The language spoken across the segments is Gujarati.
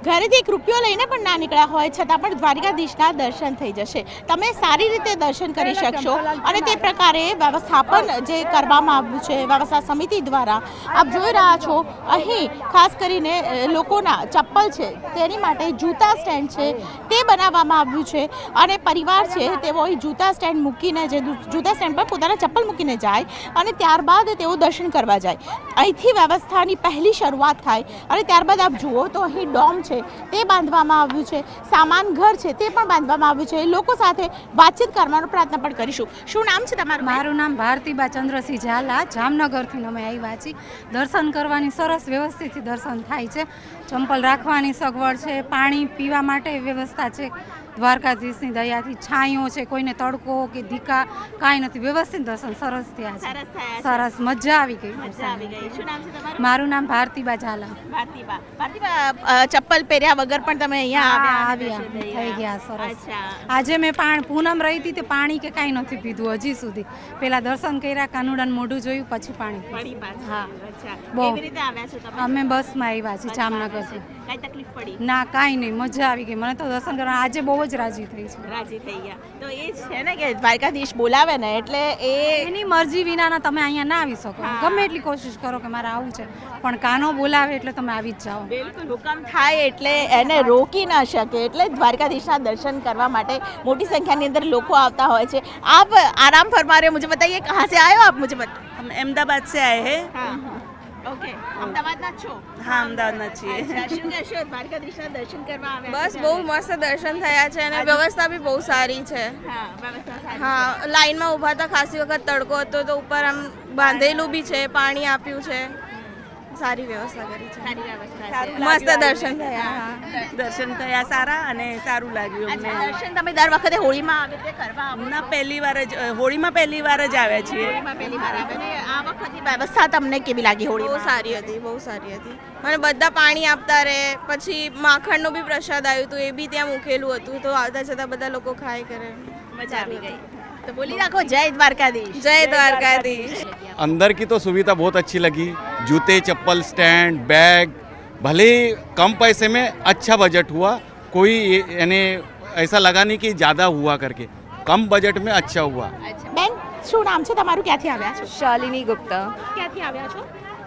ઘરેથી એક રૂપિયો લઈને પણ ના નીકળ્યા હોય છતાં પણ દ્વારકાધીશના દર્શન થઈ જશે. તમે સારી રીતે દર્શન કરી શકશો અને તે પ્રકારે વ્યવસ્થાપન જે કરવામાં આવ્યું છે વ્યવસ્થા સમિતિ દ્વારા આપ જોઈ રહ્યા છો. અહીં ખાસ કરીને લોકોના ચપ્પલ છે તેની માટે જૂતા સ્ટેન્ડ છે તે બનાવવામાં આવ્યું છે અને પરિવાર છે તેઓ અહીં જૂતા સ્ટેન્ડ મૂકીને જે જૂતા સ્ટેન્ડ પર પોતાના ચપ્પલ મૂકીને જાય અને ત્યારબાદ તેઓ દર્શન કરવા જાય. અહીંથી વ્યવસ્થાની પહેલી શરૂઆત થાય અને ત્યારબાદ આપ જુઓ તો અહીં ડોમ છે તે બાંધવામાં આવ્યું છે, સામાન ઘર છે તે પણ બાંધવામાં આવ્યું છે. લોકો સાથે વાતચીત કરવાનો પ્રયત્ન પણ કરીશું. શું નામ છે તમારું? મારું નામ ભારતીબા ચંદ્રસિંહ ઝાલા, જામનગરથી અમે આવ્યા છીએ. દર્શન કરવાની સરસ વ્યવસ્થિતથી દર્શન થાય છે. ચંપલ રાખવાની સગવડ છે, પાણી પીવા માટે વ્યવસ્થા છે. દ્વારકાધીશની દયાથી છાંયો છે, કોઈને તડકો કે ધીકા કાંઈ નથી, વ્યવસ્થિત દર્શન સરસ થયા છે. સરસ મજા આવી ગઈ. શું નામ છે તમારું? મારું નામ ભારતીબા ઝાલા. ભારતીબા ચપ્પલ પહેર્યા વગર પણ તમે અહીંયા આવ્યા થઈ ગયા સરસ. આજે મેં પૂનમ રહી હતી તે પાણી કે કાંઈ નથી પીધું હજી સુધી. પહેલા દર્શન કર્યા, કાનુડાનું મોઢું જોયું, પછી પાણી. હા, બહુ. અમે બસમાં આવ્યા છીએ જામનગરથી. કઈ તકલીફ પડી? ના, કાંઈ નહીં, મજા આવી ગઈ. મને તો દર્શન કરવા આજે બહુ જ રાજી થઈ છે. રાજી થઈ ગયા તો એ જ છે ને કે દ્વારકાધીશ બોલાવે ને એટલે એની મરજી વિનાના તમે અહીંયા ના આવી શકો. ગમે એટલી કોશિશ કરો કે મારે આવું છે, પણ કાનો બોલાવે એટલે તમે આવી જ જાઓ. બિલકુલ, હુકમ થાય એટલે એને રોકી ના શકે. એટલે દ્વારકાધીશના દર્શન કરવા માટે મોટી સંખ્યાની અંદર લોકો આવતા હોય છે. આપ आराम फरमा रहे हो, मुझे बताइए कहाँ से आए हो आप? मुझे हम अहमदाबाद से आए हैं. हाँ, ओके. અમદાવાદના છો? हाँ, અમદાવાદના છીએ. શું કહેશો દ્વારકાધીશના દર્શન કરવા આવ્યા? બસ બહુ મસ્ત દર્શન થયા છે અને વ્યવસ્થા બી બહુ સારી છે. હા, વ્યવસ્થા સારી. હા, લાઈનમાં ઊભા હતા, ખાસી વખત તડકો હતો તો ઉપર આમ બાંધેલું બી છે, પાણી આપ્યું છે, સારી વ્યવસ્થા કરી છે. સારી વ્યવસ્થા છે. મસ્ત દર્શન થયા. દર્શન થયા સારા અને સારું લાગ્યું અચ્છા, અમને. દર્શન તમે દર વખતે હોળીમાં આવી રીતે કરવા આવો? ના, પહેલી વાર જ હોળીમાં પહેલી વાર જ આવ્યા છીએ. હોળીમાં પહેલી વાર આવે ને આ વખતની વ્યવસ્થા તમને કેવી લાગી બહુ હોળીમાં? સારી હતી, બહુ સારી હતી. અને બધા પાણી આપતા રહે. પછી માખણનો બી પ્રસાદ આવ્યું હતું, એ બી ત્યાં મૂકેલું હતું, તો આવતા જતા બધા લોકો ખાય કરે. મજા આવી ગઈ. तो बोली रखो जय द्वारकाधीश. જય દ્વારકાધીશ. अंदर की तो सुविधा बहुत अच्छी लगी. जूते, चप्पल, स्टैंड, बैग, भले कम पैसे में अच्छा बजट हुआ. कोई यानी ऐसा लगा नहीं कि ज़्यादा हुआ करके, कम बजट में अच्छा हुआ. બેન શું નામ છે તમારું? ક્યાંથી આવ્યા છો? शालिनी गुप्ता. क्याथी આવ્યા છો?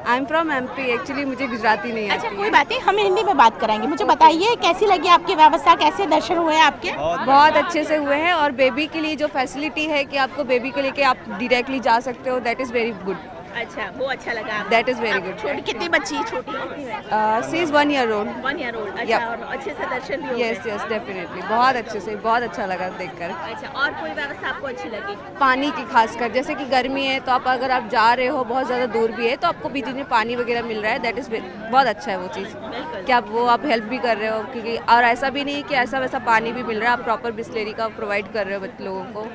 I am from MP. Actually मुझे गुजराती नहीं अच्छा, कोई बात नहीं, हम हिंदी में बात कराएंगे. मुझे बताइए कैसी लगी आपकी व्यवस्था, कैसे दर्शन हुए आपके? बहुत अच्छे से हुए हैं और बेबी के लिए जो फैसिलिटी है कि आपको बेबी को लेके आप डायरेक्टली जा सकते हो, दैट इज़ वेरी गुड. अच्छा, वो अच्छा लगा. That is very good. छोटी कितनी बच्ची? छोटी सी is 1 year old. 1 year old. अच्छा, Yep. और अच्छे से दर्शन भी हो यस गए? यस डेफिनेटली, बहुत अच्छे से, बहुत अच्छा लगा देखकर. अच्छा, और कोई व्यवस्था आपको अच्छी लगी? पानी की खासकर, जैसे कि गर्मी है तो आप अगर आप जा रहे हो बहुत ज़्यादा दूर भी है तो आपको बीच में पानी वगैरह मिल रहा है, दैट इज़ बहुत अच्छा है वो चीज़. बिल्कुल. कि आप वो आप हेल्प भी कर रहे हो, क्योंकि और ऐसा भी नहीं कि ऐसा वैसा पानी भी मिल रहा है, आप प्रॉपर बिस्लेरी का प्रोवाइड कर रहे हो लोगों को.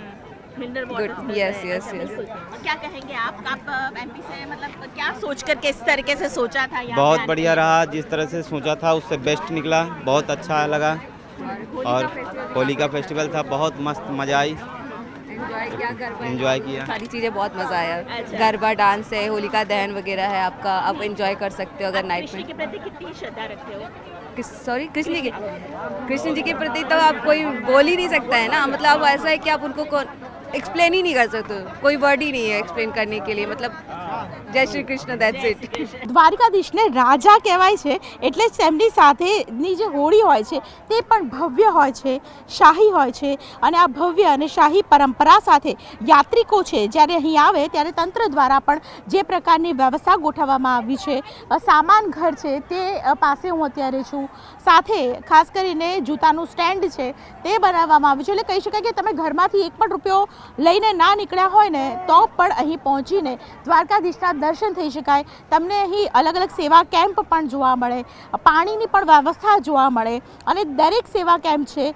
Mineral Good. Water. Yes, yes, अच्छा, yes. बिल्कुल. और क्या कहेंगे आप एमपी से, मतलब क्या सोचकर किस तरीके से सोचा था यहाँ बहुत पे बढ़िया आने रहा. जिस तरह से सोचा था उससे बेस्ट निकला. बहुत अच्छा लगा. और होली का फेस्टिवल था, बहुत मस्त मज़ा आई. एंजॉय किया, गरबा एंजॉय किया. सारी चीज़ें बहुत मज़ा आया. अच्छा. गरबा डांस है, होलिका दहन वगैरह है आपका, आप एंजॉय कर सकते हो अगर आप नाइट कृष्ण में. के प्रति कितनी श्रद्धा रखते हो? सॉरी, कृष्ण जी के प्रति तो आप कोई बोल ही नहीं सकता है ना. मतलब अब ऐसा है कि आप उनको एक्सप्लेन ही नहीं कर सकते, कोई वर्ड ही नहीं है एक्सप्लेन करने के लिए. मतलब जय श्री कृष्ण, दैट्स इट. દ્વારકાધીશને રાજા કહેવાય છે એટલે જ તેમની સાથેની જે હોળી હોય છે તે પણ ભવ્ય હોય છે, શાહી હોય છે. અને આ ભવ્ય અને શાહી પરંપરા સાથે યાત્રિકો છે જ્યારે અહીં આવે ત્યારે તંત્ર દ્વારા પણ જે પ્રકારની વ્યવસ્થા ગોઠવવામાં આવી છે, સામાન ઘર છે તે પાસે હું અત્યારે છું, સાથે ખાસ કરીને જૂતાનું સ્ટેન્ડ છે તે બનાવવામાં આવ્યું છે. એટલે કહી શકાય કે તમે ઘરમાંથી એક પણ રૂપિયો લઈને ના નીકળ્યા હોય ને તો પણ અહીં પહોંચીને દ્વારકાધીશના દર્શન થઈ શકાય. તમને અહીં અલગ અલગ સેવા કેમ્પ પણ જોવા મળે, પાણીની પણ વ્યવસ્થા જોવા મળે અને દરેક સેવા કેમ્પ છે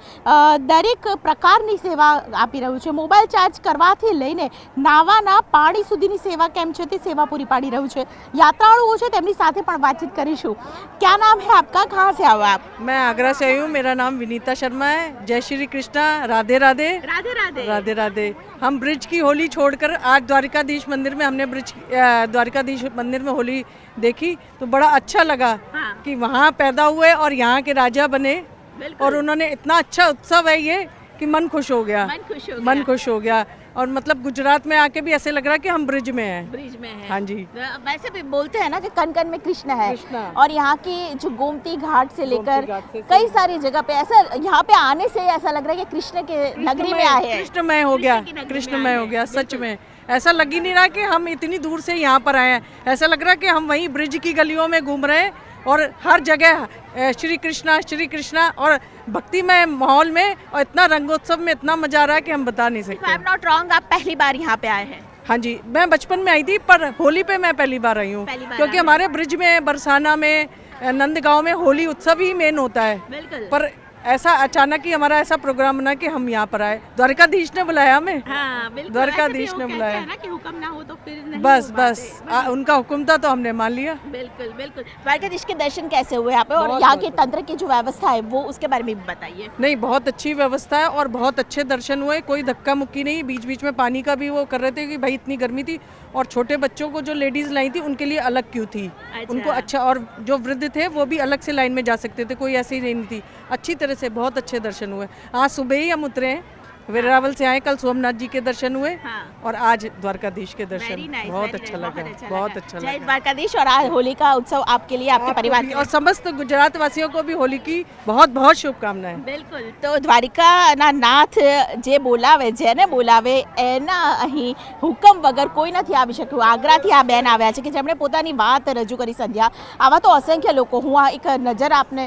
દરેક પ્રકારની સેવા આપી રહ્યું છે. મોબાઈલ ચાર્જ કરવાથી લઈને નાવાના પાણી સુધીની સેવા કેમ્પ છે તે સેવા પૂરી પાડી રહ્યું છે. યાત્રાળુઓ છે તેમની સાથે પણ વાતચીત કરીશું. क्या नाम है आपका, कहाँ से आओ आप? मैं आगरा से आई हूँ. मेरा नाम विनीता शर्मा है. जय श्री कृष्णा, राधे राधे. राधे राधे. राधे राधे. हम ब्रिज की होली छोड़कर आज द्वारकाधीश मंदिर में हमने द्वारकाधीश मंदिर में होली देखी तो बड़ा अच्छा लगा. हाँ. कि वहाँ पैदा हुए और यहाँ के राजा बने, और उन्होंने इतना अच्छा उत्सव है ये कि मन खुश हो गया, मन खुश हो गया। और मतलब गुजरात में आके भी ऐसे लग रहा है कि हम ब्रिज में हैं। ब्रिज में है। हाँ जी। वैसे भी बोलते हैं ना कि कण कण में कृष्ण है, कृष्ण। और यहाँ की जो गोमती घाट से लेकर घाट से कई सारी जगह पे ऐसा, यहाँ पे आने से ऐसा लग रहा है कि कृष्ण के नगरी में आए हैं। कृष्णमय हो गया, कृष्ण की नगरी में कृष्णमय आए हो हैं, गया सच में। ऐसा लग ही नहीं रहा कि हम इतनी दूर से यहाँ पर आए हैं, ऐसा लग रहा है कि हम वहीं ब्रिज की गलियों में घूम रहे हैं, और हर जगह श्री कृष्णा और भक्तिमय माहौल में, और इतना रंगोत्सव में इतना मजा आ रहा है कि हम बता नहीं If सकते। I'm not wrong, आप पहली बार यहाँ पे आए हैं। हाँ जी, मैं बचपन में आई थी, पर होली पे मैं पहली बार आई हूँ, पहली बार क्योंकि आए। हमारे ब्रिज में, बरसाना में, नंदगांव में होली उत्सव ही मेन होता है। बिल्कुल। पर ऐसा अचानक ही हमारा ऐसा प्रोग्राम बना कि हम यहाँ पर आए, द्वारकाधीश ने बुलाया हमें। हाँ, बिल्कुल। द्वारकाधीश ऐसे भी ने वो कहते बुलाया। हैं ना कि हुक्म ना हो तो फिर नहीं बस हो बस बातें। उनका हुक्म था तो हमने मान लिया। बिल्कुल बिल्कुल। द्वारकाधीश के दर्शन कैसे हुए यहाँ पे, और बहुत यहाँ के बहुत तंत्र की जो व्यवस्था है वो उसके बारे में भी बताइए। नहीं, बहुत अच्छी व्यवस्था है और बहुत अच्छे दर्शन हुए, कोई धक्का मुक्की नहीं। बीच बीच में पानी का भी वो कर रहे थे कि भाई इतनी गर्मी थी, और छोटे बच्चों को जो लेडीज लाई थी उनके लिए अलग क्यों थी, उनको अच्छा, और जो वृद्ध थे वो भी अलग से लाइन में जा सकते थे, कोई ऐसी नहीं थी। अच्छी तरह से बहुत अच्छे दर्शन हुए। आज सुबह ही हम उतरे हैं, वेरावल से आए, कल सोमनाथ जी के दर्शन हुए, हाँ। और आज द्वारकाधीश के Very दर्शन। nice, बहुत very अच्छा nice, लगा, बहुत अच्छा जय लगा। द्वारकाधीश। और आज होली का उत्सव आपके लिए, आपके आपको परिवार भी के और लिए। समस्त गुजरात वासियों को भी होली की बहुत बहुत शुभकामनाएं। બિલકુલ, તો દ્વારિકાના નાથ જે બોલાવે, જેને બોલાવે એના અહીં હુકમ વગર કોઈ નથી આવી શક્યું। આગ્રાથી આ બેન આવ્યા છે કે જેમણે પોતાની વાત રજૂ કરી સંધ્યા। આવા તો અસંખ્ય લોકો, હું આ એક નજર આપને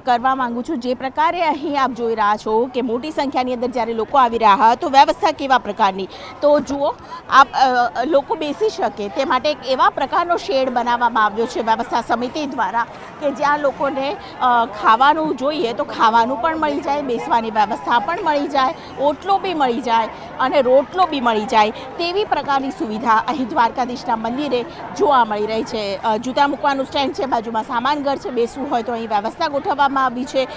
કરવા માંગુ છું। જે પ્રકારે અહીં આપ જોઈ રહ્યા છો કે મોટી સંખ્યાની અંદર જ્યારે લોકો આવી રહ્યા તો વ્યવસ્થા કેવા પ્રકારની, તો જુઓ આપ લોકો બેસી શકે તે માટે એક એવા પ્રકારનો શેડ બનાવવામાં આવ્યો છે વ્યવસ્થા સમિતિ દ્વારા કે જ્યાં લોકોને ખાવાનું જોઈએ તો ખાવાનું પણ મળી જાય, બેસવાની વ્યવસ્થા પણ મળી જાય, ઓટલો બી મળી જાય અને રોટલો બી મળી જાય, તેવી પ્રકારની સુવિધા અહીં દ્વારકાધીશના મંદિરે જોવા મળી રહી છે। જૂતા મૂકવાનું સ્ટેન્ડ છે, બાજુમાં સામાન ઘર છે, બેસવું હોય તો અહીં વ્યવસ્થા ગોઠવવામાં આવી છે।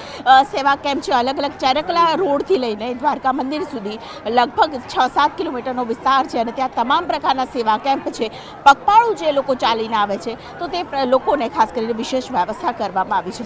સેવા કેમ્પ છે, અલગ અલગ ચરકલા રોડથી લઈને દ્વારકા મંદિર સુધી લગભગ 6-7 કિલોમીટરનો વિસ્તાર છે, અને ત્યાં તમામ પ્રકારના સેવા કેમ્પ છે। પગપાળું જે લોકો ચાલીને આવે છે તો તે લોકોને ખાસ કરીને વિશેષ વ્યવસ્થા કરવામાં આવી છે।